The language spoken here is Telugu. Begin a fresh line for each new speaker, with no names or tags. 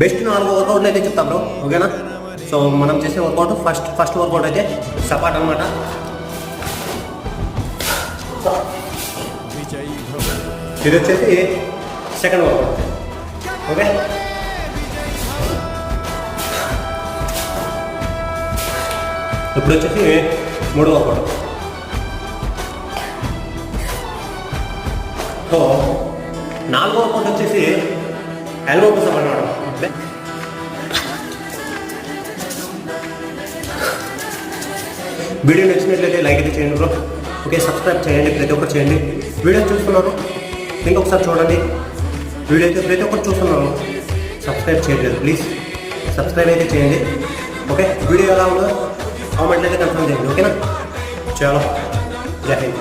బెస్ట్ 4 వర్కౌట్లు అయితే చెప్తా బ్రో, ఓకేనా? సో మనం చేసే వర్కౌట్ ఫస్ట్ వర్కౌట్ అయితే సపాట్ అనమాట. ఇది వచ్చేసి సెకండ్ వర్కౌట్, ఓకే? ఇప్పుడు వచ్చేసి 3వ వర్కౌట్. సో 4వ వర్కౌట్ వచ్చేసి ఎల్బో కోసం అన్నమాట. వీడియో నచ్చినట్లయితే లైక్ అయితే చేయండి బ్రో, ఓకే? సబ్స్క్రైబ్ చేయండి, ప్రతి ఒక్కరు చేయండి. వీడియో చూస్తున్నారు ఇంకొకసారి చూడండి. వీడియో అయితే ప్రతి ఒక్కరు చూస్తున్నారు, సబ్స్క్రైబ్ చేయలేదు, ప్లీజ్ సబ్స్క్రైబ్ అయితే చేయండి, ఓకే? వీడియో ఎలా ఉందో కామెంట్లో అయితే కన్ఫర్మ్ చేయండి, ఓకేనా? చాలా జై హింద్.